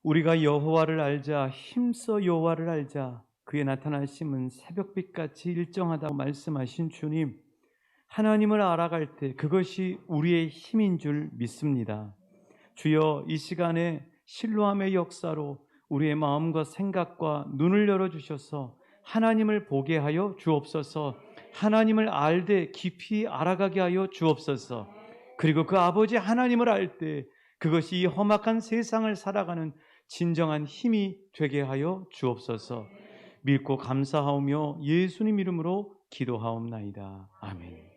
우리가 여호와를 알자, 힘써 여호와를 알자. 그의 나타나심은 새벽빛같이 일정하다고 말씀하신 주님, 하나님을 알아갈 때 그것이 우리의 힘인 줄 믿습니다. 주여, 이 시간에 실로암의 역사로 우리의 마음과 생각과 눈을 열어주셔서 하나님을 보게 하여 주옵소서. 하나님을 알되 깊이 알아가게 하여 주옵소서. 그리고 그 아버지 하나님을 알 때 그것이 이 험악한 세상을 살아가는 진정한 힘이 되게 하여 주옵소서. 믿고 감사하오며 예수님 이름으로 기도하옵나이다. 아멘.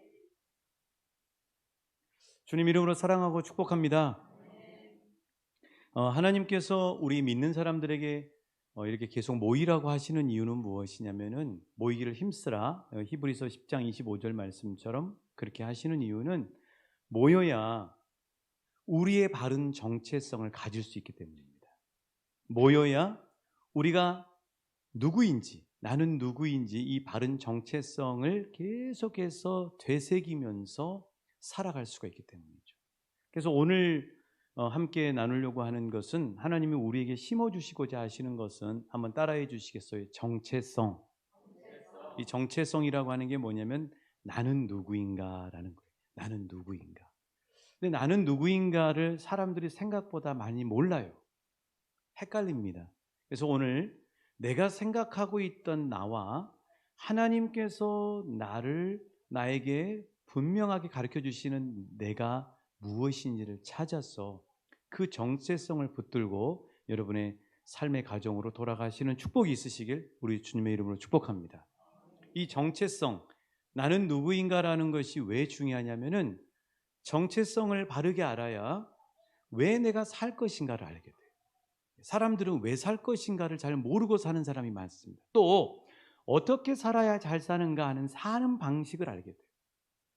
주님 이름으로 사랑하고 축복합니다. 하나님께서 우리 믿는 사람들에게 이렇게 계속 모이라고 하시는 이유는 무엇이냐면은, 모이기를 힘쓰라, 히브리서 10장 25절 말씀처럼 그렇게 하시는 이유는 모여야 우리의 바른 정체성을 가질 수 있기 때문입니다. 모여야 우리가 누구인지, 나는 누구인지 이 바른 정체성을 계속해서 되새기면서 살아갈 수가 있기 때문이죠. 그래서 오늘 함께 나누려고 하는 것은, 하나님이 우리에게 심어주시고자 하시는 것은, 한번 따라해 주시겠어요? 정체성. 이 정체성이라고 하는 게 뭐냐면 나는 누구인가라는 거예요. 나는 누구인가. 근데 나는 누구인가를 사람들이 생각보다 많이 몰라요. 헷갈립니다. 그래서 오늘 내가 생각하고 있던 나와 하나님께서 나에게 분명하게 가르쳐 주시는 내가 무엇인지를 찾아서 그 정체성을 붙들고 여러분의 삶의 가정으로 돌아가시는 축복이 있으시길 우리 주님의 이름으로 축복합니다. 이 정체성, 나는 누구인가라는 것이 왜 중요하냐면은, 정체성을 바르게 알아야 왜 내가 살 것인가를 알게 돼요. 사람들은 왜 살 것인가를 잘 모르고 사는 사람이 많습니다. 또 어떻게 살아야 잘 사는가 하는 사는 방식을 알게 돼요.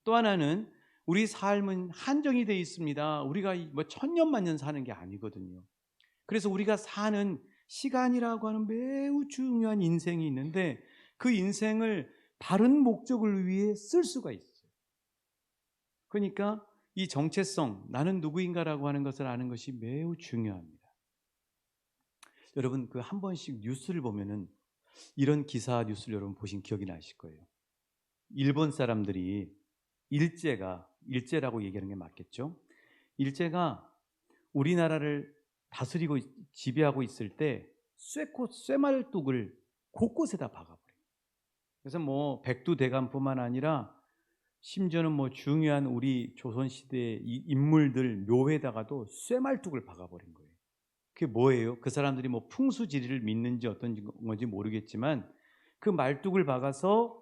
또 하나는 우리 삶은 한정이 되어 있습니다. 우리가 뭐 천년만년 사는 게 아니거든요. 그래서 우리가 사는 시간이라고 하는 매우 중요한 인생이 있는데, 그 인생을 바른 목적을 위해 쓸 수가 있어요. 그러니까 이 정체성, 나는 누구인가라고 하는 것을 아는 것이 매우 중요합니다. 여러분, 그 한 번씩 뉴스를 보면은 이런 기사 뉴스를 여러분 보신 기억이 나실 거예요. 일본 사람들이 일제라고 얘기하는 게 맞겠죠? 일제가 우리나라를 다스리고 지배하고 있을 때 쇠말뚝을 곳곳에다 박아버려요. 그래서 뭐 백두대간뿐만 아니라 심지어는 뭐 중요한 우리 조선시대의 이 인물들 묘에다가도 쇠말뚝을 박아버린 거예요. 그게 뭐예요? 그 사람들이 뭐 풍수지리를 믿는지 어떤 건지 모르겠지만 그 말뚝을 박아서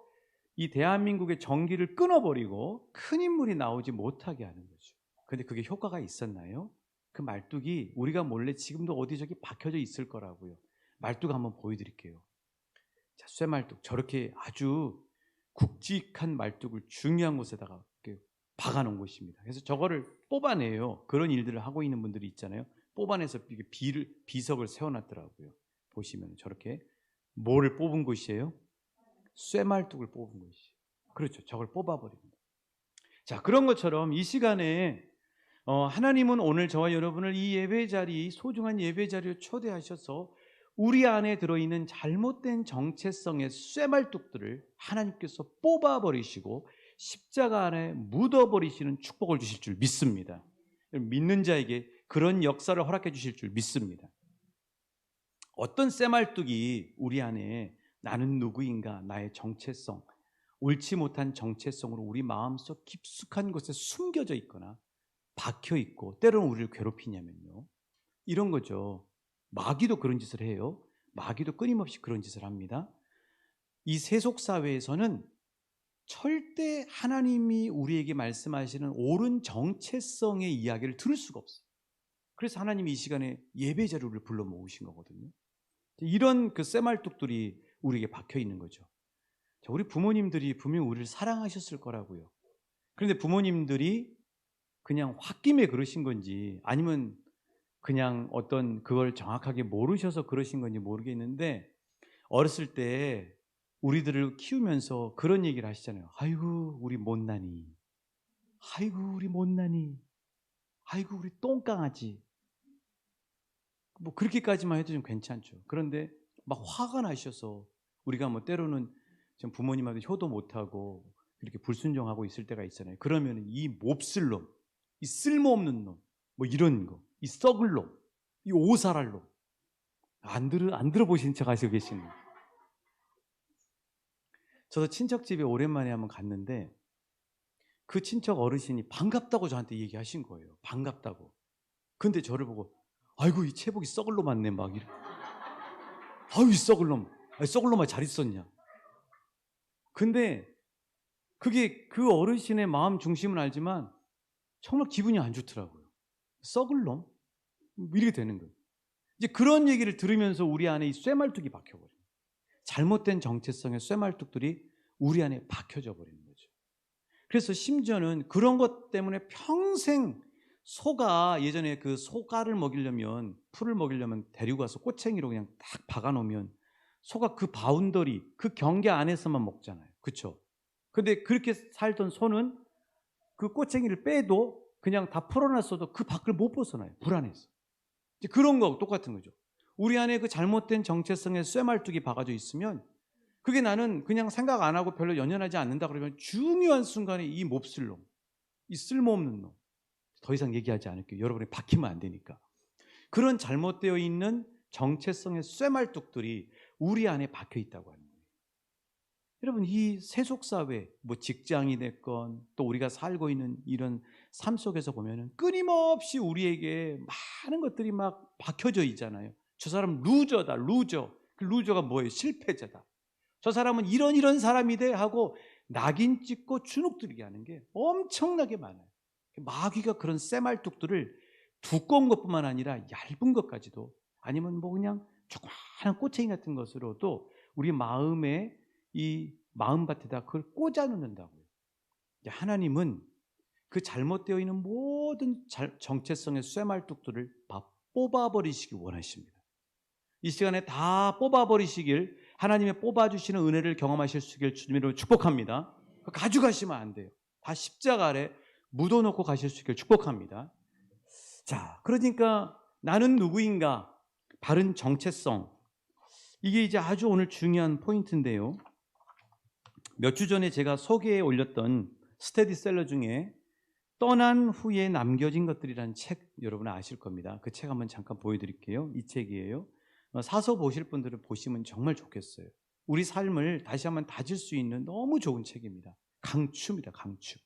이 대한민국의 전기를 끊어버리고 큰 인물이 나오지 못하게 하는 거죠. 그런데 그게 효과가 있었나요? 그 말뚝이 우리가 몰래 지금도 어디저기 박혀져 있을 거라고요. 말뚝 한번 보여드릴게요. 자, 쇠말뚝, 저렇게 아주 굵직한 말뚝을 중요한 곳에다가 이렇게 박아놓은 곳입니다. 그래서 저거를 뽑아내요. 그런 일들을 하고 있는 분들이 있잖아요. 뽑아내서 이게 비석을 세워놨더라고요. 보시면 저렇게 뭐를 뽑은 곳이에요? 쇠말뚝을 뽑은 것이. 그렇죠. 저걸 뽑아버립니다. 자, 그런 것처럼 이 시간에 하나님은 오늘 저와 여러분을 이 예배 자리, 소중한 예배 자리에 초대하셔서 우리 안에 들어있는 잘못된 정체성의 쇠말뚝들을 하나님께서 뽑아버리시고 십자가 안에 묻어버리시는 축복을 주실 줄 믿습니다. 믿는 자에게 그런 역사를 허락해 주실 줄 믿습니다. 어떤 쇠말뚝이 우리 안에 나는 누구인가, 나의 정체성, 옳지 못한 정체성으로 우리 마음속 깊숙한 곳에 숨겨져 있거나 박혀 있고 때로는 우리를 괴롭히냐면요, 이런 거죠. 마귀도 그런 짓을 해요. 마귀도 끊임없이 그런 짓을 합니다. 이 세속사회에서는 절대 하나님이 우리에게 말씀하시는 옳은 정체성의 이야기를 들을 수가 없어요. 그래서 하나님이 이 시간에 예배 자료를 불러 모으신 거거든요. 이런 그 쇠말뚝들이 우리에게 박혀 있는 거죠. 자, 우리 부모님들이 분명히 우리를 사랑하셨을 거라고요. 그런데 부모님들이 그냥 홧김에 그러신 건지 아니면 그냥 어떤 그걸 정확하게 모르셔서 그러신 건지 모르겠는데, 어렸을 때 우리들을 키우면서 그런 얘기를 하시잖아요. 아이고 우리 못나니, 아이고 우리 못나니, 아이고 우리 똥강아지. 뭐 그렇게까지만 해도 좀 괜찮죠. 그런데 막 화가 나셔서 우리가 뭐 때로는 좀 부모님한테 효도 못하고 이렇게 불순종하고 있을 때가 있잖아요. 그러면 이 몹쓸 놈, 이 쓸모없는 놈, 뭐 이런 거, 이 썩을 놈, 이 오살할 놈, 안 들어보신 척 하시고 계시는 거예요. 저도 친척 집에 오랜만에 한번 갔는데 그 친척 어르신이 반갑다고 저한테 얘기하신 거예요. 반갑다고. 근데 저를 보고 아이고 이 체복이 썩을 놈 맞네 막 이래. 아유 이 썩을 놈, 썩을 놈아 잘 있었냐. 근데 그게 그 어르신의 마음 중심은 알지만 정말 기분이 안 좋더라고요. 썩을 놈? 이렇게 되는 거예요. 이제 그런 얘기를 들으면서 우리 안에 이 쇠말뚝이 박혀버려요. 잘못된 정체성의 쇠말뚝들이 우리 안에 박혀져 버리는 거죠. 그래서 심지어는 그런 것 때문에 평생 소가 예전에 그 소가를 먹이려면 풀을 먹이려면 데리고 가서 꼬챙이로 그냥 딱 박아놓으면 소가 그 바운더리 그 경계 안에서만 먹잖아요. 그렇죠? 근데 그렇게 살던 소는 그 꼬챙이를 빼도 그냥 다 풀어놨어도 그 밖을 못 벗어나요. 불안해서. 이제 그런 거하고 똑같은 거죠. 우리 안에 그 잘못된 정체성의 쇠말뚝이 박아져 있으면 그게 나는 그냥 생각 안 하고 별로 연연하지 않는다 그러면 중요한 순간에 이 몹쓸 놈, 이 쓸모없는 놈, 더 이상 얘기하지 않을게요. 여러분이 박히면 안 되니까. 그런 잘못되어 있는 정체성의 쇠말뚝들이 우리 안에 박혀 있다고 하는 거예요. 여러분 이 세속사회, 뭐 직장이 됐건 또 우리가 살고 있는 이런 삶 속에서 보면은 끊임없이 우리에게 많은 것들이 막 박혀져 있잖아요. 저 사람 루저다, 루저. 그 루저가 뭐예요? 실패자다. 저 사람은 이런 사람이 돼 하고 낙인 찍고 주눅들게 하는 게 엄청나게 많아요. 마귀가 그런 쇠말뚝들을 두꺼운 것뿐만 아니라 얇은 것까지도 아니면 뭐 그냥 조그마한 꼬챙이 같은 것으로도 우리 마음에 이 마음밭에다 그걸 꽂아 놓는다고요. 하나님은 그 잘못되어 있는 모든 정체성의 쇠말뚝들을 다 뽑아버리시기 원하십니다. 이 시간에 다 뽑아버리시길 하나님의 뽑아주시는 은혜를 경험하실 수 있길 주님으로 축복합니다. 가져가시면 안 돼요. 다 십자가 아래 묻어놓고 가실 수 있길 축복합니다. 자, 그러니까 나는 누구인가? 바른 정체성. 이게 이제 아주 오늘 중요한 포인트인데요. 몇 주 전에 제가 소개에 올렸던 스테디셀러 중에 떠난 후에 남겨진 것들이라는 책 여러분 아실 겁니다. 그 책 한번 잠깐 보여드릴게요. 이 책이에요. 사서 보실 분들은 보시면 정말 좋겠어요. 우리 삶을 다시 한번 다질 수 있는 너무 좋은 책입니다. 강추입니다. 강추.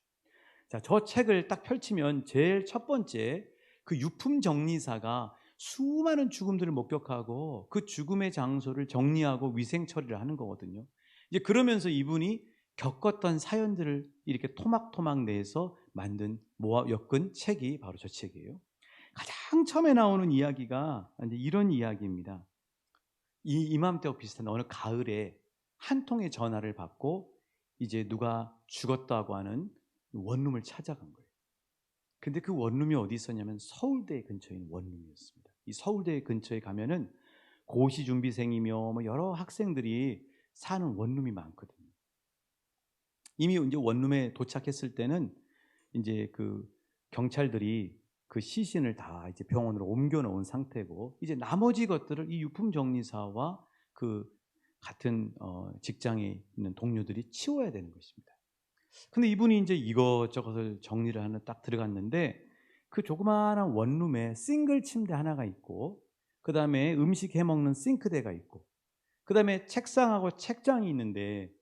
자, 저 책을 딱 펼치면 제일 첫 번째 그 유품 정리사가 수많은 죽음들을 목격하고 그 죽음의 장소를 정리하고 위생 처리를 하는 거거든요. 이제 그러면서 이분이 겪었던 사연들을 이렇게 토막토막 내서 만든 엮은 책이 바로 저 책이에요. 가장 처음에 나오는 이야기가 이제 이런 이야기입니다. 이맘때와 비슷한 어느 가을에 한 통의 전화를 받고 이제 누가 죽었다고 하는 원룸을 찾아간 거예요. 근데 그 원룸이 어디 있었냐면 서울대 근처에 있는 원룸이었습니다. 이 서울대 근처에 가면은 고시 준비생이며 뭐 여러 학생들이 사는 원룸이 많거든요. 이미 이제 원룸에 도착했을 때는 이제 그 경찰들이 그 시신을 다 이제 병원으로 옮겨 놓은 상태고 이제 나머지 것들을 이 유품 정리사와 그 같은 직장에 있는 동료들이 치워야 되는 것입니다. 근데 이분이 이제 이것저것을 정리를 하는 딱 들어갔는데 그 조그마한 원룸에 싱글 침대 하나가 있고 그 다음에 음식 해먹는 싱크대가 있고 그 다음에 책상하고 책장이 있는데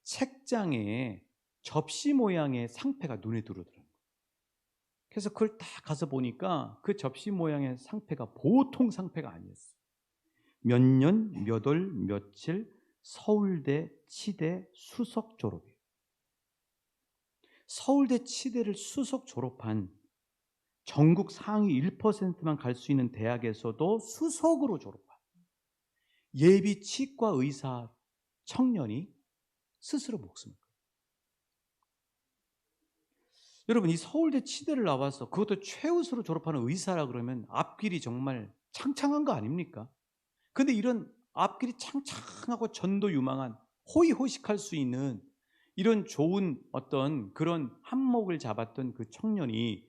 책장에 접시 모양의 상패가 눈에 들어오더라고요. 그래서 그걸 딱 가서 보니까 그 접시 모양의 상패가 보통 상패가 아니었어요. 몇 년, 몇 월, 며칠 서울대 치대 수석 졸업이에요. 서울대 치대를 수석 졸업한 전국 상위 1%만 갈 수 있는 대학에서도 수석으로 졸업한 예비 치과 의사 청년이 스스로 목숨을 끊어요. 여러분 이 서울대 치대를 나와서 그것도 최우수로 졸업하는 의사라 그러면 앞길이 정말 창창한 거 아닙니까? 근데 이런 앞길이 창창하고 전도 유망한 호의호식할 수 있는 이런 좋은 어떤 그런 한몫을 잡았던 그 청년이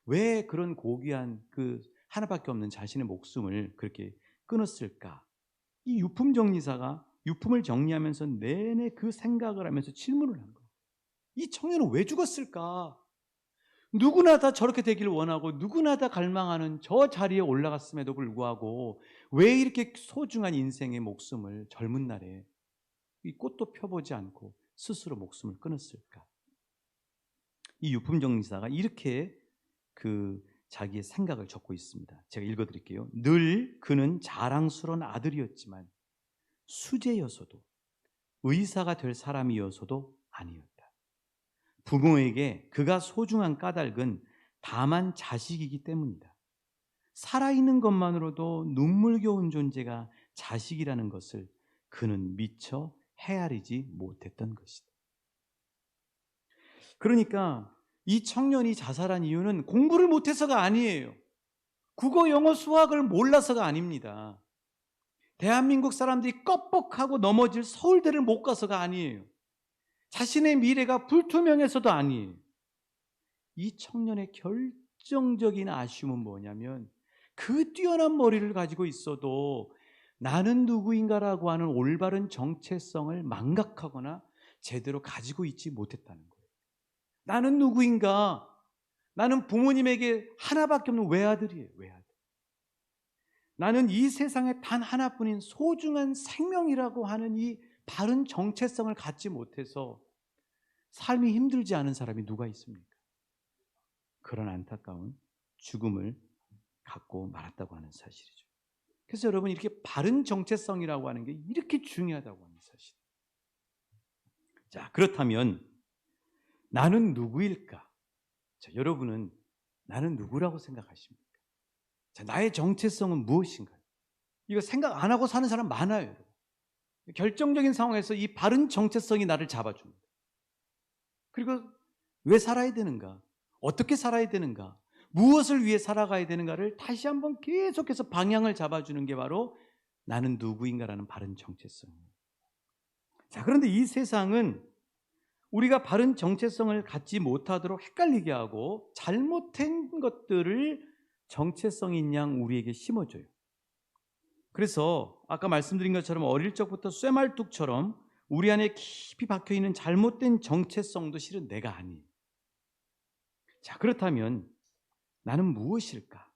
왜 그런 고귀한 그 하나밖에 없는 자신의 목숨을 그렇게 끊었을까? 이 유품정리사가 유품을 정리하면서 내내 그 생각을 하면서 질문을 한 거예요. 이 청년은 왜 죽었을까? 누구나 다 저렇게 되길 원하고 누구나 다 갈망하는 저 자리에 올라갔음에도 불구하고 왜 이렇게 소중한 인생의 목숨을 젊은 날에 이 꽃도 펴보지 않고 스스로 목숨을 끊었을까? 이 유품정리사가 이렇게 자기의 생각을 적고 있습니다. 제가 읽어드릴게요. 늘 그는 자랑스러운 아들이었지만 수재여서도 의사가 될 사람이어서도 아니었다. 부모에게 그가 소중한 까닭은 다만 자식이기 때문이다. 살아있는 것만으로도 눈물겨운 존재가 자식이라는 것을 그는 미처 헤아리지 못했던 것이다. 그러니까 이 청년이 자살한 이유는 공부를 못해서가 아니에요. 국어, 영어, 수학을 몰라서가 아닙니다. 대한민국 사람들이 껍벅하고 넘어질 서울대를 못 가서가 아니에요. 자신의 미래가 불투명해서도 아니에요. 이 청년의 결정적인 아쉬움은 뭐냐면 그 뛰어난 머리를 가지고 있어도 나는 누구인가라고 하는 올바른 정체성을 망각하거나 제대로 가지고 있지 못했다는 거예요. 나는 누구인가? 나는 부모님에게 하나밖에 없는 외아들이에요. 외아들. 나는 이 세상에 단 하나뿐인 소중한 생명이라고 하는 이 바른 정체성을 갖지 못해서 삶이 힘들지 않은 사람이 누가 있습니까? 그런 안타까운 죽음을 갖고 말았다고 하는 사실이죠. 그래서 여러분, 이렇게 바른 정체성이라고 하는 게 이렇게 중요하다고 하는 사실. 자, 그렇다면 나는 누구일까? 자, 여러분은 나는 누구라고 생각하십니까? 자, 나의 정체성은 무엇인가요? 이거 생각 안 하고 사는 사람 많아요, 여러분. 결정적인 상황에서 이 바른 정체성이 나를 잡아줍니다. 그리고 왜 살아야 되는가? 어떻게 살아야 되는가? 무엇을 위해 살아가야 되는가를 다시 한번 계속해서 방향을 잡아주는 게 바로 나는 누구인가라는 바른 정체성이에요. 자, 그런데 이 세상은 우리가 바른 정체성을 갖지 못하도록 헷갈리게 하고 잘못된 것들을 정체성인 양 우리에게 심어줘요. 그래서 아까 말씀드린 것처럼 어릴 적부터 쇠말뚝처럼 우리 안에 깊이 박혀있는 잘못된 정체성도 실은 내가 아니에요. 자, 그렇다면 나는 무엇일까?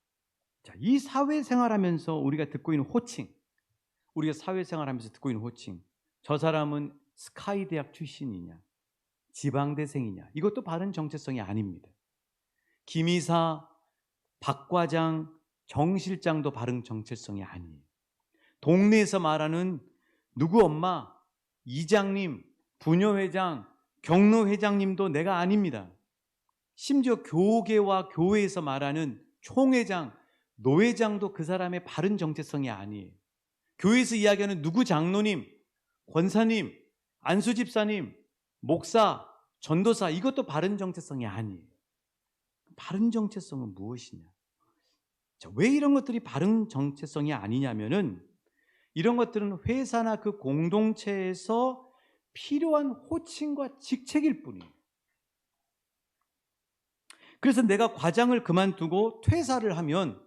자, 이 사회생활하면서 우리가 듣고 있는 호칭, 우리가 사회생활하면서 듣고 있는 호칭, 저 사람은 스카이 대학 출신이냐, 지방대생이냐, 이것도 바른 정체성이 아닙니다. 김이사, 박과장, 정실장도 바른 정체성이 아니에요. 동네에서 말하는 누구 엄마, 이장님, 부녀회장, 경로회장님도 내가 아닙니다. 심지어 교계와 교회에서 말하는 총회장, 노회장도 그 사람의 바른 정체성이 아니에요. 교회에서 이야기하는 누구 장로님, 권사님, 안수집사님, 목사, 전도사, 이것도 바른 정체성이 아니에요. 바른 정체성은 무엇이냐? 자, 왜 이런 것들이 바른 정체성이 아니냐면은 이런 것들은 회사나 그 공동체에서 필요한 호칭과 직책일 뿐이에요. 그래서 내가 과장을 그만두고 퇴사하면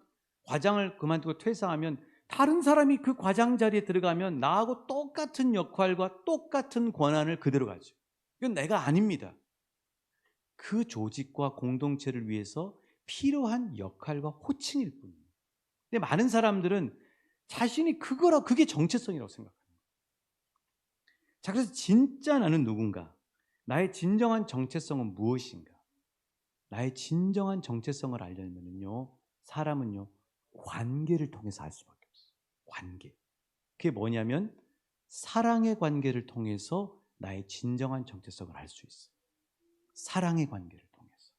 다른 사람이 그 과장 자리에 들어가면 나하고 똑같은 역할과 똑같은 권한을 그대로 가죠. 이건 내가 아닙니다. 그 조직과 공동체를 위해서 필요한 역할과 호칭일 뿐이에요. 근데 많은 사람들은 자신이 그게 정체성이라고 생각합니다. 자, 그래서 진짜 나는 누군가? 나의 진정한 정체성은 무엇인가? 나의 진정한 정체성을 알려면요, 사람은요, 관계를 통해서 알 수밖에 없어요. 관계. 그게 뭐냐면 사랑의 관계를 통해서 나의 진정한 정체성을 알 수 있어요. 사랑의 관계를 통해서.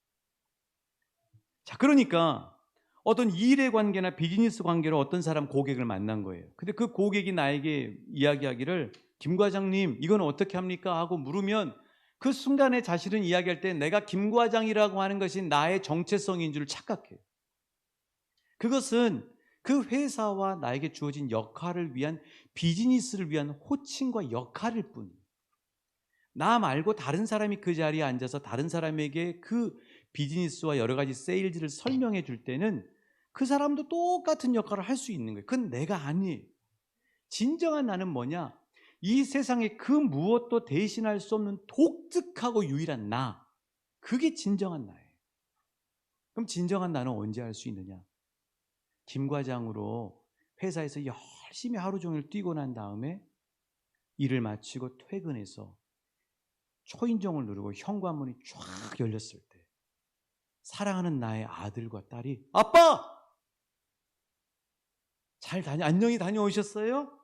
자, 그러니까 어떤 일의 관계나 비즈니스 관계로 어떤 사람 고객을 만난 거예요. 근데 그 고객이 나에게 이야기하기를 김 과장님 이건 어떻게 합니까? 하고 물으면 그 순간에 자신은 이야기할 때 내가 김 과장이라고 하는 것이 나의 정체성인 줄 착각해요. 그것은 그 회사와 나에게 주어진 역할을 위한 비즈니스를 위한 호칭과 역할일 뿐이에요. 나 말고 다른 사람이 그 자리에 앉아서 다른 사람에게 그 비즈니스와 여러 가지 세일즈를 설명해 줄 때는 그 사람도 똑같은 역할을 할 수 있는 거예요. 그건 내가 아니에요. 진정한 나는 뭐냐? 이 세상에 그 무엇도 대신할 수 없는 독특하고 유일한 나. 그게 진정한 나예요. 그럼 진정한 나는 언제 할 수 있느냐? 김 과장으로 회사에서 열심히 하루 종일 뛰고 난 다음에 일을 마치고 퇴근해서 초인종을 누르고 현관문이 쫙 열렸을 때 사랑하는 나의 아들과 딸이 아빠! 안녕히 다녀오셨어요?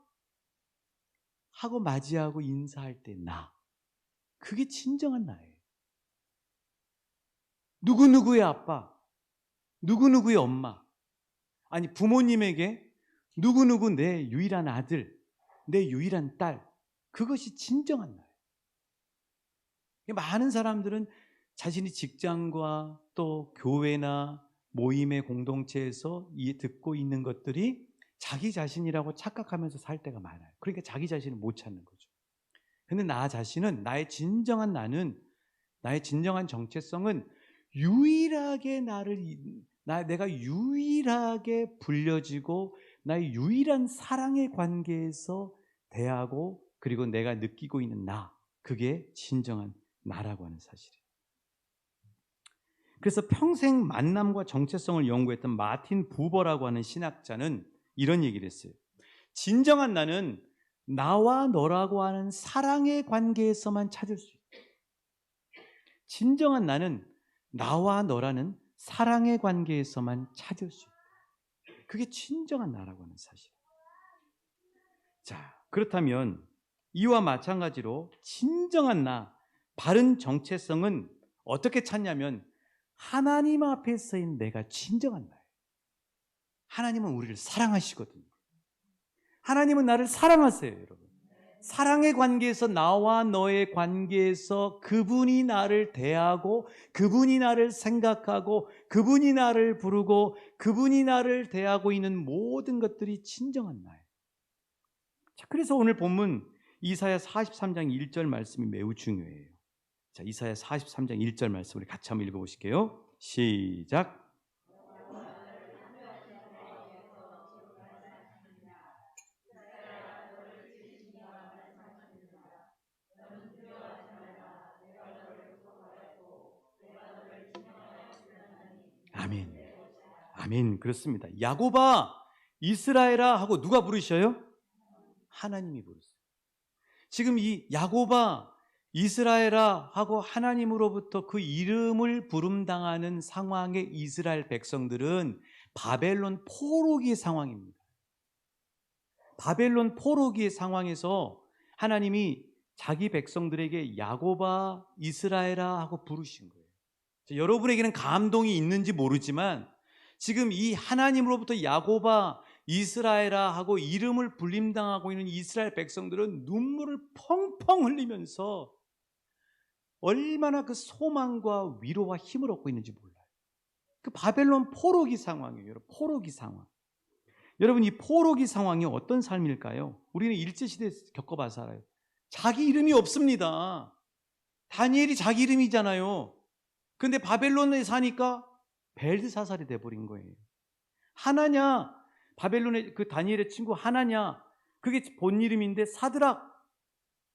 하고 맞이하고 인사할 때 나. 그게 진정한 나예요. 누구누구의 아빠, 누구누구의 엄마. 아니 부모님에게 누구누구 내 유일한 아들, 내 유일한 딸. 그것이 진정한 나예요. 많은 사람들은 자신이 직장과 또 교회나 모임의 공동체에서 듣고 있는 것들이 자기 자신이라고 착각하면서 살 때가 많아요. 그러니까 자기 자신을 못 찾는 거죠. 근데 나 자신은, 나의 진정한 나는, 나의 진정한 정체성은 유일하게 내가 유일하게 불려지고 나의 유일한 사랑의 관계에서 대하고 그리고 내가 느끼고 있는 나. 그게 진정한 나라고 하는 사실이에요. 그래서 평생 만남과 정체성을 연구했던 마틴 부버라고 하는 신학자는 이런 얘기를 했어요. 진정한 나는 나와 너라고 하는 사랑의 관계에서만 찾을 수 있다. 진정한 나는 나와 너라는 사랑의 관계에서만 찾을 수 있다. 그게 진정한 나라고 하는 사실이에요. 자, 그렇다면 이와 마찬가지로 진정한 나, 바른 정체성은 어떻게 찾냐면 하나님 앞에 서인 내가 진정한 나예요. 하나님은 우리를 사랑하시거든요. 하나님은 나를 사랑하세요, 여러분. 사랑의 관계에서, 나와 너의 관계에서 그분이 나를 대하고 그분이 나를 생각하고 그분이 나를 부르고 그분이 나를 대하고 있는 모든 것들이 진정한 나예요. 자, 그래서 오늘 본문 이사야 43장 1절 말씀이 매우 중요해요. 자, 이사야 43장 1절 말씀 우리 같이 한번 읽어보실게요. 시작. 아멘. 아멘. 그렇습니다. 야곱아, 이스라엘아 하고 누가 부르셔요? 하나님이 부르세요. 지금 이 야곱아, 이스라엘아 하고 하나님으로부터 그 이름을 부름당하는 상황의 이스라엘 백성들은 바벨론 포로기의 상황입니다. 바벨론 포로기의 상황에서 하나님이 자기 백성들에게 야곱아, 이스라엘아 하고 부르신 거예요. 여러분에게는 감동이 있는지 모르지만 지금 이 하나님으로부터 야곱아, 이스라엘아 하고 이름을 불림당하고 있는 이스라엘 백성들은 눈물을 펑펑 흘리면서 얼마나 그 소망과 위로와 힘을 얻고 있는지 몰라요. 그 바벨론 포로기 상황이에요. 여러분, 포로기 상황. 여러분, 이 포로기 상황이 어떤 삶일까요? 우리는 일제시대에 겪어봐서 알아요. 자기 이름이 없습니다. 다니엘이 자기 이름이잖아요. 근데 바벨론에 사니까 벨드사살이 돼버린 거예요. 하나냐, 바벨론의 그 다니엘의 친구 하나냐, 그게 본 이름인데 사드락,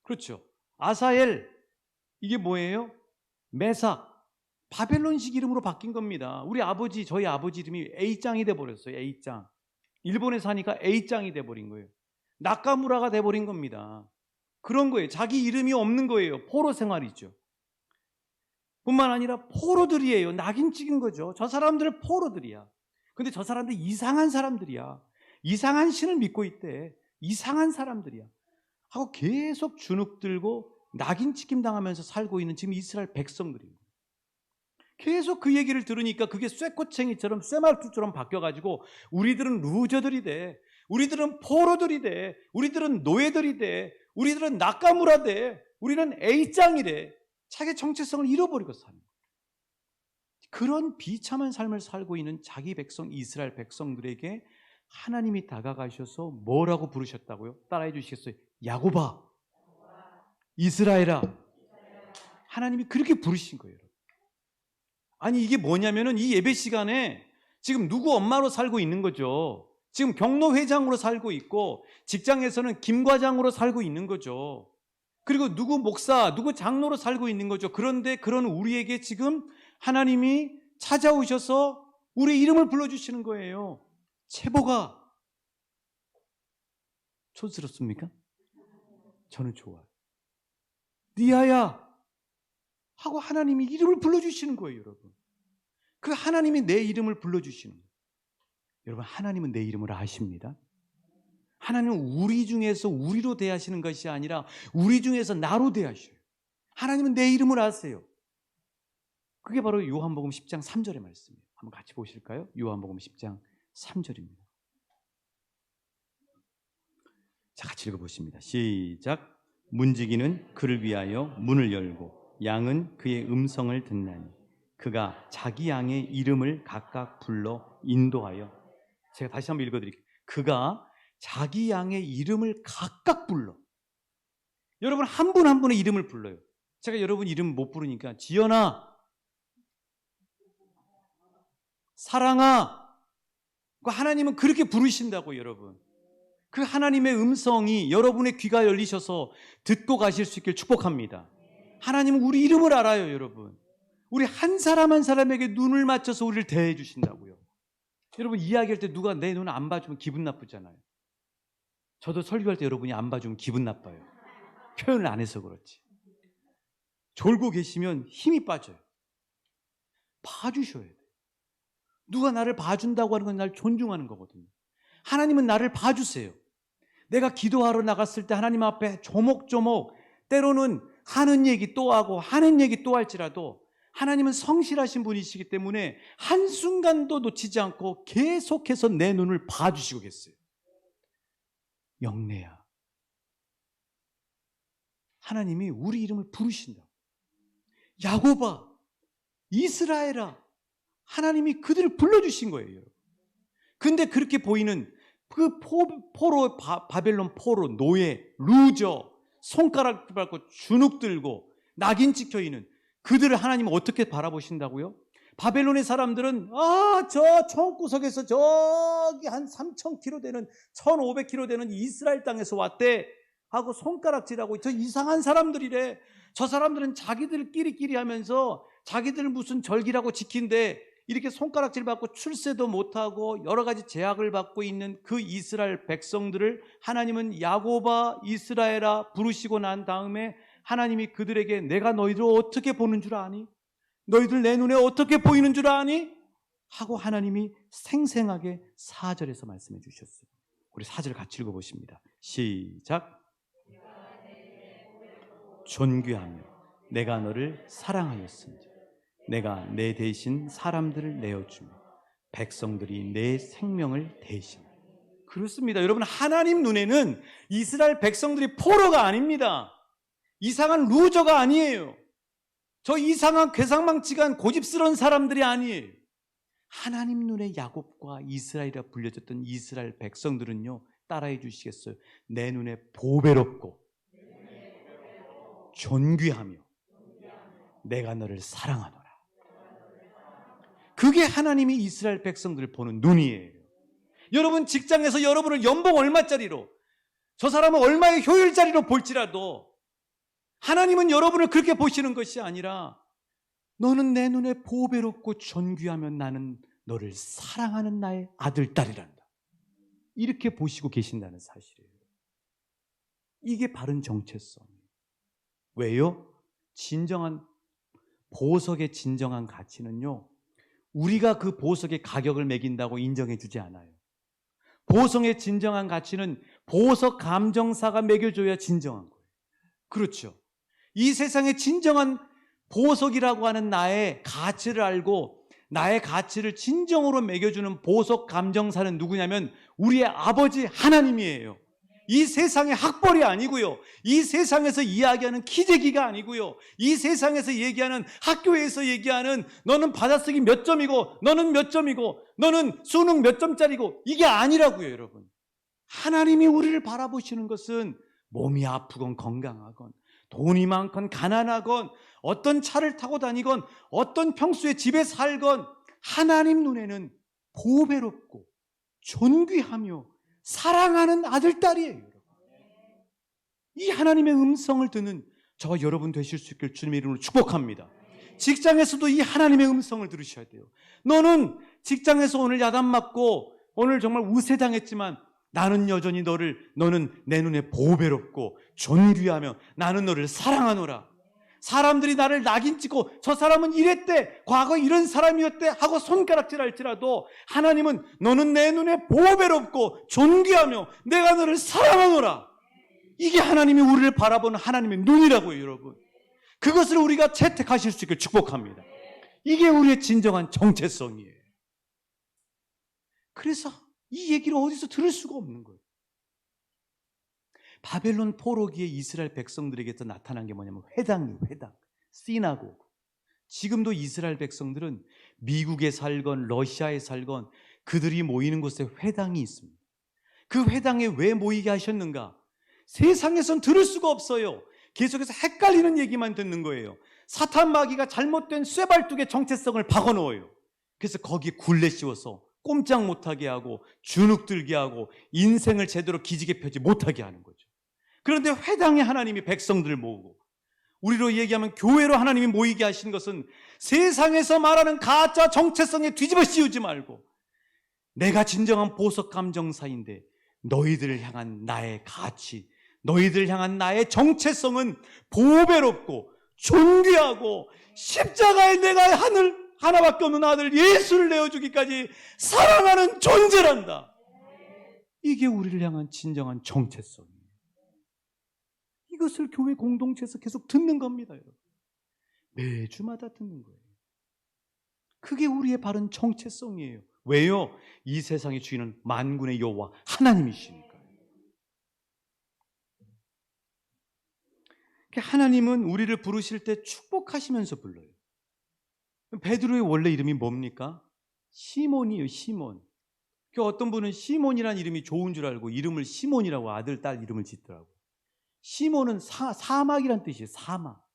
그렇죠. 아사엘, 이게 뭐예요? 메삭, 바벨론식 이름으로 바뀐 겁니다. 저희 아버지 이름이 A짱이 돼버렸어요. A짱. 일본에 사니까 A짱이 돼버린 거예요. 나카무라가 돼버린 겁니다. 그런 거예요. 자기 이름이 없는 거예요. 포로 생활이죠. 뿐만 아니라 포로들이에요. 낙인 찍은 거죠. 저 사람들은 포로들이야. 근데 저 사람들 이상한 사람들이야. 이상한 신을 믿고 있대. 이상한 사람들이야. 하고 계속 주눅 들고 낙인 찍힘 당하면서 살고 있는 지금 이스라엘 백성들이에요. 계속 그 얘기를 들으니까 그게 쇠꼬챙이처럼 쇠말투처럼 바뀌어가지고 우리들은 루저들이 돼. 우리들은 포로들이 돼. 우리들은 노예들이 돼. 우리들은 나카무라 돼. 우리는 A짱이래. 자기 정체성을 잃어버리고 사는 거예요. 그런 비참한 삶을 살고 있는 자기 백성 이스라엘 백성들에게 하나님이 다가가셔서 뭐라고 부르셨다고요? 따라해 주시겠어요? 야곱아, 이스라엘아. 하나님이 그렇게 부르신 거예요. 아니 이게 뭐냐면은 이 예배 시간에 지금 누구 엄마로 살고 있는 거죠. 지금 경로회장으로 살고 있고 직장에서는 김과장으로 살고 있는 거죠. 그리고 누구 목사, 누구 장로로 살고 있는 거죠. 그런데 그런 우리에게 지금 하나님이 찾아오셔서 우리 이름을 불러주시는 거예요. 체보가 촌스럽습니까? 저는 좋아요. 니아야 하고 하나님이 이름을 불러주시는 거예요, 여러분. 그 하나님이 내 이름을 불러주시는 거예요. 여러분, 하나님은 내 이름을 아십니다. 하나님은 우리 중에서 우리로 대하시는 것이 아니라 우리 중에서 나로 대하셔요. 하나님은 내 이름을 아세요. 그게 바로 요한복음 10장 3절의 말씀이에요. 한번 같이 보실까요? 요한복음 10장 3절입니다. 자, 같이 읽어보십니다. 시작. 문지기는 그를 위하여 문을 열고 양은 그의 음성을 듣나니 그가 자기 양의 이름을 각각 불러 인도하여, 제가 다시 한번 읽어드릴게요. 그가 자기 양의 이름을 각각 불러. 여러분, 한 분 한 분의 이름을 불러요. 제가 여러분 이름 못 부르니까 지연아, 사랑아, 하나님은 그렇게 부르신다고. 여러분, 그 하나님의 음성이 여러분의 귀가 열리셔서 듣고 가실 수 있길 축복합니다. 하나님은 우리 이름을 알아요. 여러분, 우리 한 사람 한 사람에게 눈을 맞춰서 우리를 대해 주신다고요. 여러분, 이야기할 때 누가 내 눈 안 봐주면 기분 나쁘잖아요. 저도 설교할 때 여러분이 안 봐주면 기분 나빠요. 표현을 안 해서 그렇지. 졸고 계시면 힘이 빠져요. 봐주셔야 돼요. 누가 나를 봐준다고 하는 건 날 존중하는 거거든요. 하나님은 나를 봐주세요. 내가 기도하러 나갔을 때 하나님 앞에 조목조목 때로는 하는 얘기 또 하고 하는 얘기 또 할지라도 하나님은 성실하신 분이시기 때문에 한순간도 놓치지 않고 계속해서 내 눈을 봐주시고 계세요. 영내야, 하나님이 우리 이름을 부르신다. 야곱아, 이스라엘아, 하나님이 그들을 불러주신 거예요. 근데 그렇게 보이는 그 포로, 바벨론 포로, 노예, 루저, 손가락 밟고 주눅 들고 낙인 찍혀 있는 그들을 하나님은 어떻게 바라보신다고요? 바벨론의 사람들은 저 총구석에서 저기 한 3,000km 되는 1,500km 되는 이스라엘 땅에서 왔대 하고 손가락질하고, 저 이상한 사람들이래. 저 사람들은 자기들끼리 하면서 자기들 무슨 절기라고 지킨대. 이렇게 손가락질 받고 출세도 못하고 여러 가지 제약을 받고 있는 그 이스라엘 백성들을 하나님은 야곱아, 이스라엘아 부르시고 난 다음에 하나님이 그들에게 내가 너희들 어떻게 보는 줄 아니? 너희들 내 눈에 어떻게 보이는 줄 아니? 하고 하나님이 생생하게 4절에서 말씀해 주셨어요. 우리 4절 같이 읽어보십니다. 시작. 존귀하며 내가 너를 사랑하였은즉 내가 내 대신 사람들을 내어주며 백성들이 내 생명을 대신. 그렇습니다. 여러분, 하나님 눈에는 이스라엘 백성들이 포로가 아닙니다. 이상한 루저가 아니에요. 저 이상한 괴상망측한 고집스러운 사람들이 아니에요. 하나님 눈에 야곱과 이스라엘이라 불려졌던 이스라엘 백성들은요, 따라해 주시겠어요? 내 눈에 보배롭고 존귀하며 내가 너를 사랑하노라. 그게 하나님이 이스라엘 백성들을 보는 눈이에요. 여러분, 직장에서 여러분을 연봉 얼마짜리로, 저 사람은 얼마의 효율짜리로 볼지라도 하나님은 여러분을 그렇게 보시는 것이 아니라 너는 내 눈에 보배롭고 존귀하면 나는 너를 사랑하는 나의 아들, 딸이란다. 이렇게 보시고 계신다는 사실이에요. 이게 바른 정체성이에요. 왜요? 진정한 보석의 진정한 가치는요, 우리가 그 보석의 가격을 매긴다고 인정해 주지 않아요. 보석의 진정한 가치는 보석 감정사가 매겨줘야 진정한 거예요. 그렇죠. 이 세상의 진정한 보석이라고 하는 나의 가치를 알고 나의 가치를 진정으로 매겨주는 보석 감정사는 누구냐면 우리의 아버지 하나님이에요. 이 세상의 학벌이 아니고요, 이 세상에서 이야기하는 키재기가 아니고요, 이 세상에서 얘기하는, 학교에서 얘기하는 너는 받아쓰기 몇 점이고 너는 몇 점이고 너는 수능 몇 점짜리고, 이게 아니라고요. 여러분, 하나님이 우리를 바라보시는 것은 몸이 아프건 건강하건 돈이 많건 가난하건 어떤 차를 타고 다니건 어떤 평수의 집에 살건 하나님 눈에는 보배롭고 존귀하며 사랑하는 아들, 딸이에요. 이 하나님의 음성을 듣는 저와 여러분 되실 수 있길 주님의 이름으로 축복합니다. 직장에서도 이 하나님의 음성을 들으셔야 돼요. 너는 직장에서 오늘 야단 맞고 오늘 정말 우세당했지만 나는 여전히 너는 내 눈에 보배롭고 존귀하며 나는 너를 사랑하노라. 사람들이 나를 낙인 찍고 저 사람은 이랬대, 과거 이런 사람이었대 하고 손가락질 할지라도 하나님은 너는 내 눈에 보배롭고 존귀하며 내가 너를 사랑하노라. 이게 하나님이 우리를 바라보는 하나님의 눈이라고요, 여러분. 그것을 우리가 채택하실 수 있게 축복합니다. 이게 우리의 진정한 정체성이에요. 그래서 이 얘기를 어디서 들을 수가 없는 거예요. 바벨론 포로기에 이스라엘 백성들에게서 나타난 게 뭐냐면 회당이에요. 회당, 시나고그. 지금도 이스라엘 백성들은 미국에 살건 러시아에 살건 그들이 모이는 곳에 회당이 있습니다. 그 회당에 왜 모이게 하셨는가? 세상에선 들을 수가 없어요. 계속해서 헷갈리는 얘기만 듣는 거예요. 사탄 마귀가 잘못된 쇠발뚝의 정체성을 박아놓아요. 그래서 거기에 굴레 씌워서 꼼짝 못하게 하고 주눅 들게 하고 인생을 제대로 기지개 펴지 못하게 하는 거죠. 그런데 회당에 하나님이 백성들을 모으고, 우리로 얘기하면 교회로 하나님이 모이게 하신 것은 세상에서 말하는 가짜 정체성에 뒤집어 씌우지 말고 내가 진정한 보석 감정사인데 너희들을 향한 나의 가치, 너희들 향한 나의 정체성은 보배롭고 존귀하고 십자가에 내가 하나밖에 없는 아들 예수를 내어주기까지 사랑하는 존재란다. 이게 우리를 향한 진정한 정체성이에요. 이것을 교회 공동체에서 계속 듣는 겁니다, 여러분. 매주마다 듣는 거예요. 그게 우리의 바른 정체성이에요. 왜요? 이 세상의 주인은 만군의 여호와 하나님이시니까요. 하나님은 우리를 부르실 때 축복하시면서 불러요. 베드로의 원래 이름이 뭡니까? 시몬이에요. 시몬. 어떤 분은 시몬이라는 이름이 좋은 줄 알고 이름을 시몬이라고 아들, 딸 이름을 짓더라고요. 시몬은 사막이란 뜻이에요. 사막.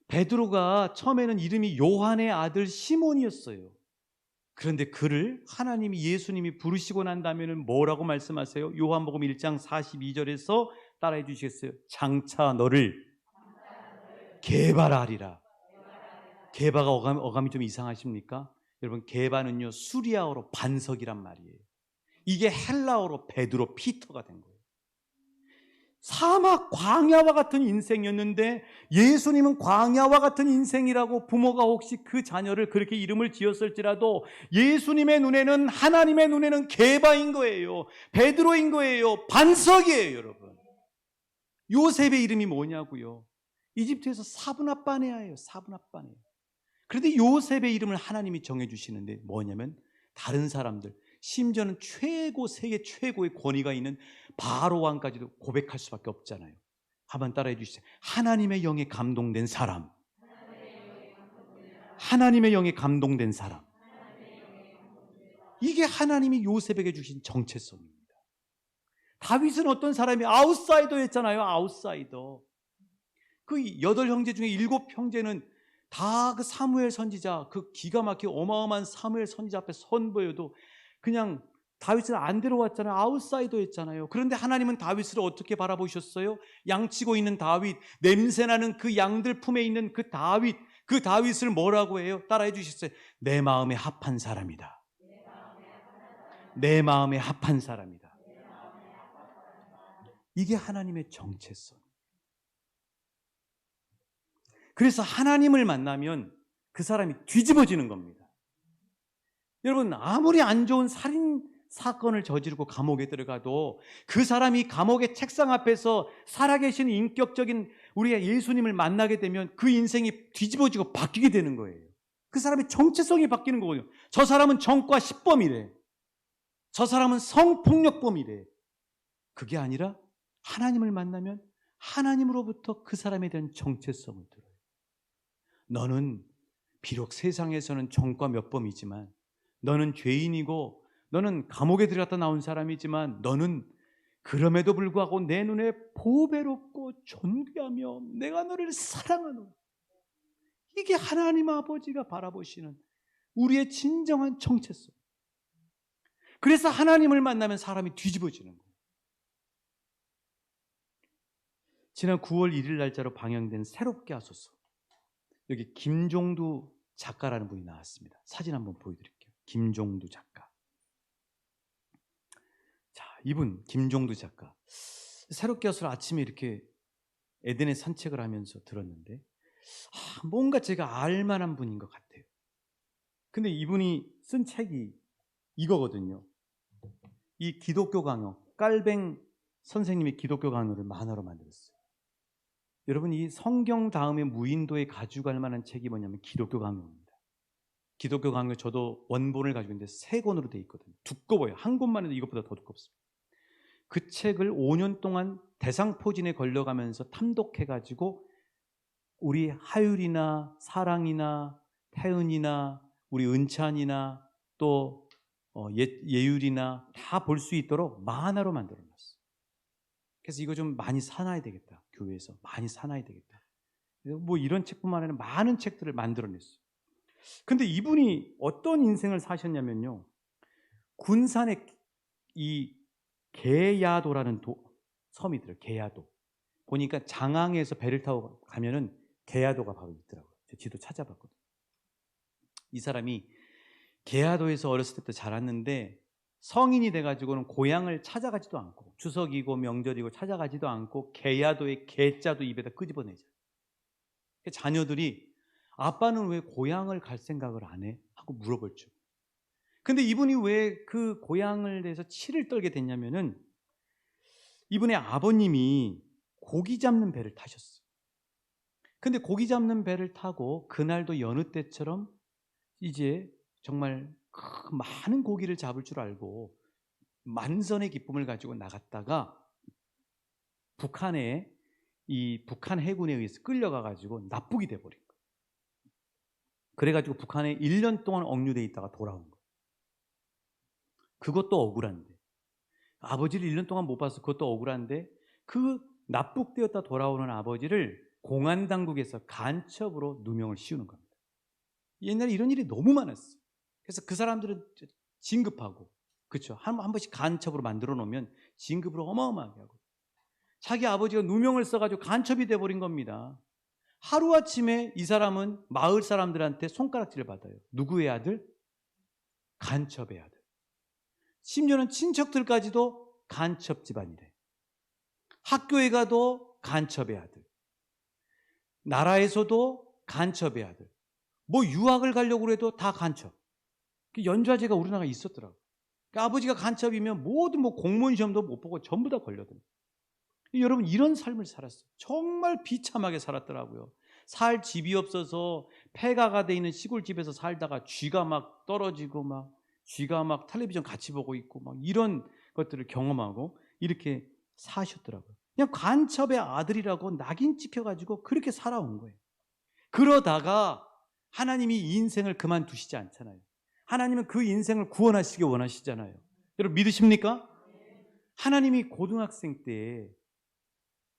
베드로가 처음에는 이름이 요한의 아들 시몬이었어요. 그런데 그를 하나님이, 예수님이 부르시고 난 다음에는 뭐라고 말씀하세요? 요한복음 1장 42절에서 따라해 주시겠어요? 장차 너를 게바라리라. 게바가 어감이 좀 이상하십니까? 여러분, 게바는요 수리아어로 반석이란 말이에요. 이게 헬라어로 베드로, 피터가 된 거예요. 사막 광야와 같은 인생이었는데 예수님은 광야와 같은 인생이라고 부모가 혹시 그 자녀를 그렇게 이름을 지었을지라도 예수님의 눈에는, 하나님의 눈에는 게바인 거예요. 베드로인 거예요. 반석이에요, 여러분. 요셉의 이름이 뭐냐고요? 이집트에서 사브나빠네아예요. 사브나빠네. 그런데 요셉의 이름을 하나님이 정해주시는데 뭐냐면 다른 사람들, 심지어는 세계 최고의 권위가 있는 바로 왕까지도 고백할 수밖에 없잖아요. 한번 따라해 주시죠. 하나님의 영에 감동된 사람. 하나님의 영에 감동된 사람. 이게 하나님이 요셉에게 주신 정체성입니다. 다윗은 어떤 사람이 아웃사이더였잖아요. 아웃사이더. 그 8형제 중에 7형제는 다 그 사무엘 선지자, 그 기가 막히게 어마어마한 사무엘 선지자 앞에 선보여도 그냥 다윗은 안 데려왔잖아요. 아웃사이더였잖아요. 그런데 하나님은 다윗을 어떻게 바라보셨어요? 양치고 있는 다윗, 냄새나는 그 양들 품에 있는 그 다윗을 뭐라고 해요? 따라해 주셨어요. 내 마음에 합한 사람이다. 내 마음에 합한 사람이다. 이게 하나님의 정체성. 그래서 하나님을 만나면 그 사람이 뒤집어지는 겁니다. 여러분, 아무리 안 좋은 살인 사건을 저지르고 감옥에 들어가도 그 사람이 감옥의 책상 앞에서 살아계신 인격적인 우리가 예수님을 만나게 되면 그 인생이 뒤집어지고 바뀌게 되는 거예요. 그 사람의 정체성이 바뀌는 거거든요. 저 사람은 정과 10범이래. 저 사람은 성폭력범이래. 그게 아니라 하나님을 만나면 하나님으로부터 그 사람에 대한 정체성을 들어요. 너는 비록 세상에서는 정과 몇 범이지만, 너는 죄인이고 너는 감옥에 들어갔다 나온 사람이지만, 너는 그럼에도 불구하고 내 눈에 보배롭고 존귀하며 내가 너를 사랑하노라. 이게 하나님 아버지가 바라보시는 우리의 진정한 정체성. 그래서 하나님을 만나면 사람이 뒤집어지는 거예요. 지난 9월 1일 날짜로 방영된 새롭게 하소서. 여기 김종두 작가라는 분이 나왔습니다. 사진 한번 보여드릴게요. 김종두 작가. 자, 이분 김종두 작가. 새롭게 하소서 아침에 이렇게 에덴의 산책을 하면서 들었는데 뭔가 제가 알만한 분인 것 같아요. 근데 이분이 쓴 책이 이거거든요. 이 기독교 강요, 깔뱅 선생님이 기독교 강요를 만화로 만들었어요. 여러분, 이 성경 다음에 무인도에 가져갈 만한 책이 뭐냐면 기독교 강요입니다. 기독교 강요 저도 원본을 가지고 있는데 3권으로 되어 있거든요. 두꺼워요. 한 권만 해도 이것보다 더 두껍습니다. 그 책을 5년 동안 대상포진에 걸려가면서 탐독해가지고 우리 하율이나 사랑이나 태은이나 우리 은찬이나 또 예율이나 다 볼 수 있도록 만화로 만들어놨어요. 그래서 이거 좀 많이 사놔야 되겠다. 교회에서 많이 사놔야 되겠다. 뭐 이런 책뿐만 아니라 많은 책들을 만들어냈어요. 근데 이분이 어떤 인생을 사셨냐면요. 군산에 이 게야도라는 섬이 있더라고요. 게야도. 보니까 장항에서 배를 타고 가면은 게야도가 바로 있더라고요. 제가 지도 찾아봤거든요. 이 사람이 게야도에서 어렸을 때부터 자랐는데 성인이 돼가지고는 고향을 찾아가지도 않고 추석이고 명절이고 찾아가지도 않고 게야도의 게자도 입에다 끄집어내죠. 자녀들이 아빠는 왜 고향을 갈 생각을 안 해? 하고 물어볼 줄. 근데 이분이 왜 그 고향을 대해서 치를 떨게 됐냐면은 이분의 아버님이 고기 잡는 배를 타셨어요. 근데 고기 잡는 배를 타고 그날도 여느 때처럼 이제 정말 많은 고기를 잡을 줄 알고 만선의 기쁨을 가지고 나갔다가 북한에 이 북한 해군에 의해서 끌려가가지고 납북이 돼버린 거예요. 그래가지고 북한에 1년 동안 억류돼 있다가 돌아온 거예요. 그것도 억울한데 아버지를 1년 동안 못 봐서 그것도 억울한데 그 납북되었다 돌아오는 아버지를 공안당국에서 간첩으로 누명을 씌우는 겁니다. 옛날에 이런 일이 너무 많았어요. 그래서 그 사람들은 진급하고 그렇죠. 한 번씩 간첩으로 만들어 놓으면 진급으로 어마어마하게 하고 자기 아버지가 누명을 써가지고 간첩이 돼버린 겁니다. 하루아침에 이 사람은 마을 사람들한테 손가락질을 받아요. 누구의 아들? 간첩의 아들. 심지어는 친척들까지도 간첩 집안이래. 학교에 가도 간첩의 아들. 나라에서도 간첩의 아들. 뭐 유학을 가려고 해도 다 간첩. 연좌제가 우리나라에 있었더라고요. 그러니까 아버지가 간첩이면 모든 뭐 공무원 시험도 못 보고 전부 다 걸려들어요. 여러분 이런 삶을 살았어요. 정말 비참하게 살았더라고요. 살 집이 없어서 폐가가 돼 있는 시골집에서 살다가 쥐가 막 떨어지고 막 쥐가 막 텔레비전 같이 보고 있고 막 이런 것들을 경험하고 이렇게 사셨더라고요. 그냥 간첩의 아들이라고 낙인 찍혀가지고 그렇게 살아온 거예요. 그러다가 하나님이 이 인생을 그만두시지 않잖아요. 하나님은 그 인생을 구원하시기 원하시잖아요. 여러분 믿으십니까? 하나님이 고등학생 때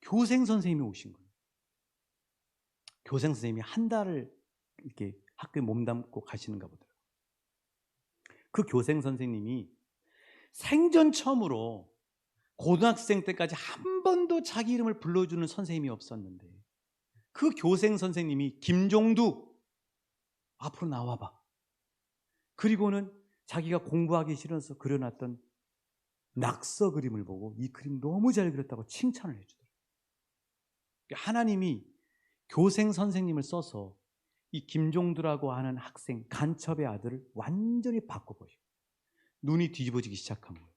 교생 선생님이 오신 거예요. 교생 선생님이 한 달을 이렇게 학교에 몸담고 가시는가 보더라고요. 그 교생 선생님이 생전 처음으로 고등학생 때까지 한 번도 자기 이름을 불러주는 선생님이 없었는데 그 교생 선생님이 김종두 앞으로 나와봐. 그리고는 자기가 공부하기 싫어서 그려놨던 낙서 그림을 보고 이 그림 너무 잘 그렸다고 칭찬을 해주더라고요. 하나님이 교생 선생님을 써서 이 김종두라고 하는 학생 간첩의 아들을 완전히 바꿔버리고 눈이 뒤집어지기 시작한 거예요.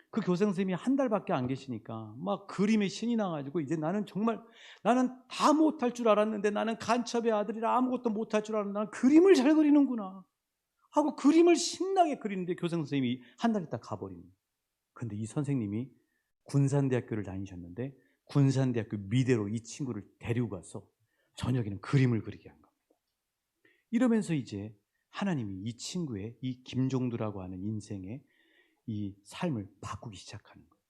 그 교생 선생님이 한 달밖에 안 계시니까 막 그림에 신이 나가지고 이제 나는 다 못할 줄 알았는데 나는 간첩의 아들이라 아무것도 못할 줄 알았는데 나는 그림을 잘 그리는구나 하고 그림을 신나게 그리는데 교생 선생님이 한 달 있다 가버립니다. 그런데 이 선생님이 군산대학교를 다니셨는데 군산대학교 미대로 이 친구를 데리고 가서 저녁에는 그림을 그리게 한 겁니다. 이러면서 이제 하나님이 이 친구의 이 김종두라고 하는 인생의 이 삶을 바꾸기 시작하는 거예요.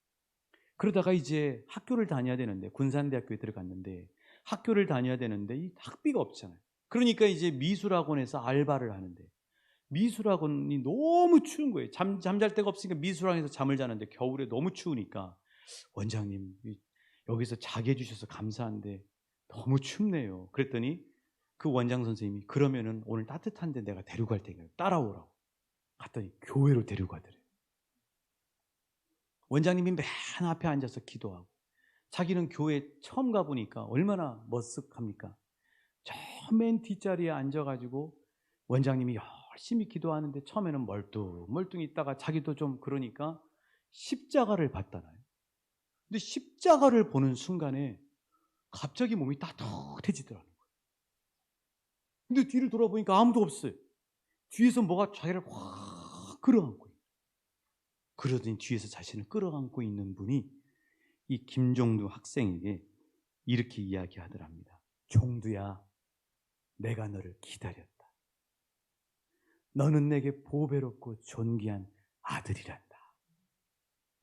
그러다가 이제 학교를 다녀야 되는데 군산대학교에 들어갔는데 학교를 다녀야 되는데 이 학비가 없잖아요. 그러니까 이제 미술학원에서 알바를 하는데 미술학원이 너무 추운 거예요. 잠잘 데가 없으니까 미술학원에서 잠을 자는데 겨울에 너무 추우니까 원장님 여기서 자게 해주셔서 감사한데 너무 춥네요. 그랬더니 그 원장 선생님이 그러면은 오늘 따뜻한데 내가 데려갈 테니까 따라오라고. 갔더니 교회로 데려가더래요. 원장님이 맨 앞에 앉아서 기도하고 자기는 교회 처음 가보니까 얼마나 머쓱합니까? 저 맨 뒷자리에 앉아가지고 원장님이 열심히 기도하는데 처음에는 멀뚱멀뚱 있다가 자기도 좀 그러니까 십자가를 봤다나요. 근데 십자가를 보는 순간에 갑자기 몸이 따뜻해지더라는 거예요. 근데 뒤를 돌아보니까 아무도 없어요. 뒤에서 뭐가 자기를 확 끌어안고 있어요. 그러더니 뒤에서 자신을 끌어안고 있는 분이 이 김종두 학생에게 이렇게 이야기하더랍니다. 종두야, 내가 너를 기다렸다. 너는 내게 보배롭고 존귀한 아들이란다.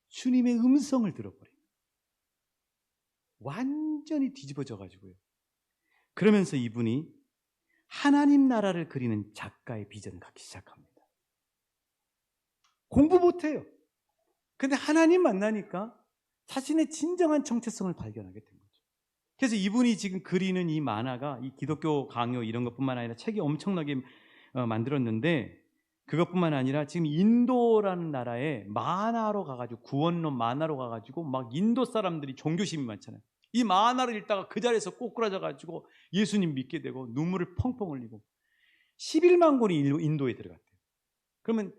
주님의 음성을 들어버린 거예요. 완전히 뒤집어져 가지고요. 그러면서 이분이 하나님 나라를 그리는 작가의 비전을 갖기 시작합니다. 공부 못해요. 근데 하나님 만나니까 자신의 진정한 정체성을 발견하게 된 거죠. 그래서 이분이 지금 그리는 이 만화가 이 기독교 강요 이런 것뿐만 아니라 책이 엄청나게 만들었는데 그것뿐만 아니라 지금 인도라는 나라에 만화로 가가지고 구원론 만화로 가가지고 막 인도 사람들이 종교심이 많잖아요. 이 만화를 읽다가 그 자리에서 꼬꾸라져가지고 예수님 믿게 되고 눈물을 펑펑 흘리고 11만 권이 인도에 들어갔대요. 그러면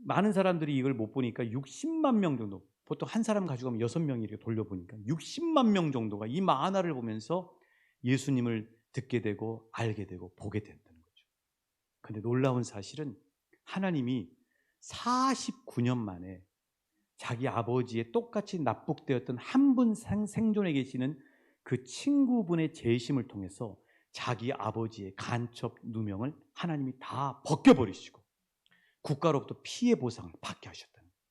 많은 사람들이 이걸 못 보니까 60만 명 정도, 보통 한 사람 가지고 가면 6명이 이렇게 돌려보니까 60만 명 정도가 이 만화를 보면서 예수님을 듣게 되고 알게 되고 보게 된다는 거죠. 그런데 놀라운 사실은 하나님이 49년 만에 자기 아버지의 똑같이 납북되었던 한 분 생존해 계시는 그 친구분의 재심을 통해서 자기 아버지의 간첩 누명을 하나님이 다 벗겨버리시고 국가로부터 피해 보상을 받게 하셨다는 거예요.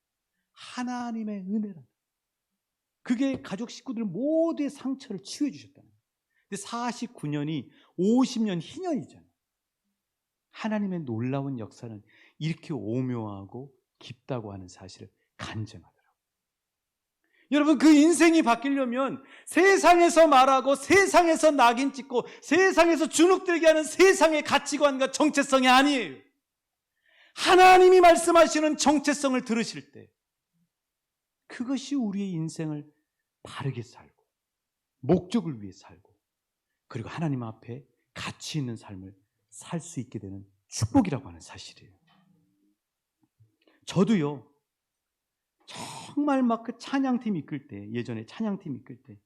하나님의 은혜라는, 그게 가족 식구들 모두의 상처를 치유해 주셨다는 거예요. 근데 49년이 50년 희년이잖아요. 하나님의 놀라운 역사는 이렇게 오묘하고 깊다고 하는 사실을 간증하더라고요. 여러분, 그 인생이 바뀌려면 세상에서 말하고 세상에서 낙인 찍고 세상에서 주눅들게 하는 세상의 가치관과 정체성이 아니에요. 하나님이 말씀하시는 정체성을 들으실 때 그것이 우리의 인생을 바르게 살고 목적을 위해 살고 그리고 하나님 앞에 가치 있는 삶을 살 수 있게 되는 축복이라고 하는 사실이에요. 저도요, 정말 막 그 찬양팀 이끌 때, 예전에 찬양팀 이끌 때,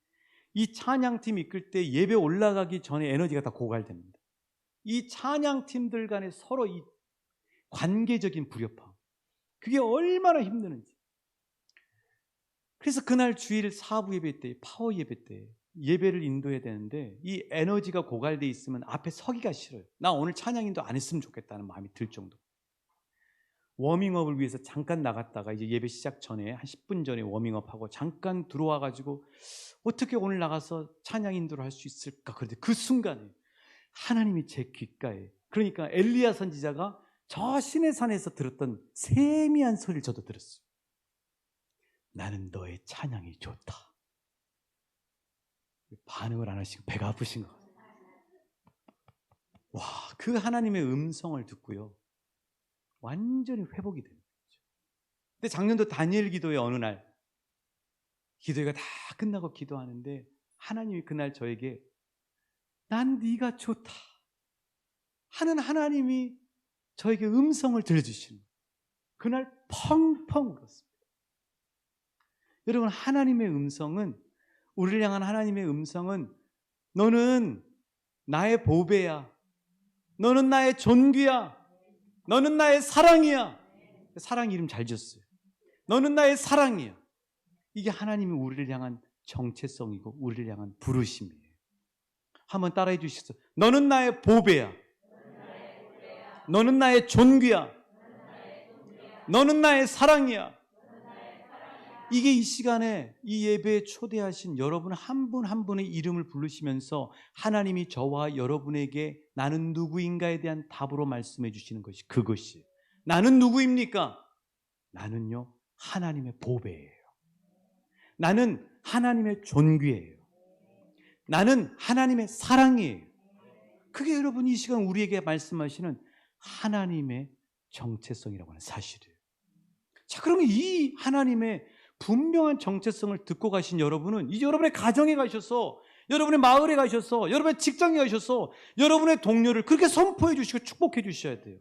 이 찬양팀 이끌 때 예배 올라가기 전에 에너지가 다 고갈됩니다. 이 찬양팀들 간에 서로 이 관계적인 불협화, 그게 얼마나 힘드는지. 그래서 그날 주일 사부 예배 때, 파워 예배 때 예배를 인도해야 되는데 이 에너지가 고갈돼 있으면 앞에 서기가 싫어요. 나 오늘 찬양 인도 안 했으면 좋겠다는 마음이 들 정도. 워밍업을 위해서 잠깐 나갔다가 이제 예배 시작 전에 한 10분 전에 워밍업하고 잠깐 들어와가지고 어떻게 오늘 나가서 찬양 인도를 할 수 있을까. 그런데 그 순간에 하나님이 제 귓가에, 그러니까 엘리야 선지자가 저 시내산에서 들었던 세미한 소리를 저도 들었어요. 나는 너의 찬양이 좋다. 반응을 안 하시고 배가 아프신 것 같아요. 와, 그 하나님의 음성을 듣고요, 완전히 회복이 되는 거죠. 근데 작년도 다니엘 기도회 어느 날 기도회가 다 끝나고 기도하는데 하나님이 그날 저에게 난 네가 좋다 하는 하나님이 저에게 음성을 들려주시는 거예요. 그날 펑펑 울었습니다. 여러분, 하나님의 음성은, 우리를 향한 하나님의 음성은 너는 나의 보배야, 너는 나의 존귀야, 너는 나의 사랑이야. 사랑 이름 잘 지었어요. 너는 나의 사랑이야. 이게 하나님이 우리를 향한 정체성이고 우리를 향한 부르심이에요. 한번 따라해 주시죠. 너는 나의 보배야, 너는 나의 존귀야, 너는 나의 사랑이야. 이게 이 시간에 이 예배에 초대하신 여러분 한 분 한 분의 이름을 부르시면서 하나님이 저와 여러분에게 나는 누구인가에 대한 답으로 말씀해 주시는 것이 그것이. 나는 누구입니까? 나는요, 하나님의 보배예요. 나는 하나님의 존귀예요. 나는 하나님의 사랑이에요. 그게 여러분 이 시간 우리에게 말씀하시는 하나님의 정체성이라고 하는 사실이에요. 자, 그러면 이 하나님의 분명한 정체성을 듣고 가신 여러분은 이제 여러분의 가정에 가셔서, 여러분의 마을에 가셔서, 여러분의 직장에 가셔서 여러분의 동료를 그렇게 선포해 주시고 축복해 주셔야 돼요.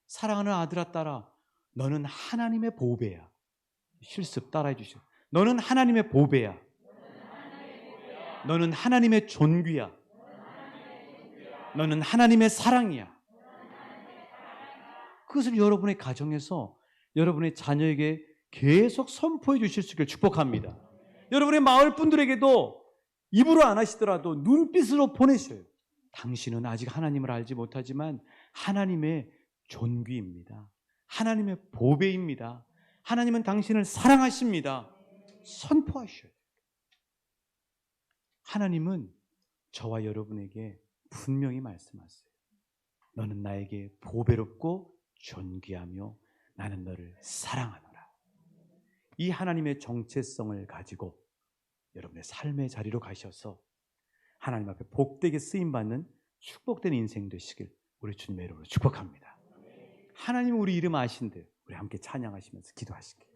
사랑하는 아들아 딸아, 너는 하나님의 보배야. 실습 따라해 주시오. 너는 하나님의 보배야. 너는 하나님의 존귀야. 너는 하나님의 사랑이야. 그것을 여러분의 가정에서 여러분의 자녀에게 계속 선포해 주실 수 있기를 축복합니다. 여러분의 마을 분들에게도 입으로 안 하시더라도 눈빛으로 보내셔요. 당신은 아직 하나님을 알지 못하지만 하나님의 존귀입니다. 하나님의 보배입니다. 하나님은 당신을 사랑하십니다. 선포하셔야 돼요. 하나님은 저와 여러분에게 분명히 말씀하세요. 너는 나에게 보배롭고 존귀하며 나는 너를 사랑하노라. 이 하나님의 정체성을 가지고 여러분의 삶의 자리로 가셔서 하나님 앞에 복되게 쓰임받는 축복된 인생 되시길 우리 주님의 이름으로 축복합니다. 하나님 우리 이름 아신데 우리 함께 찬양하시면서 기도하실게요.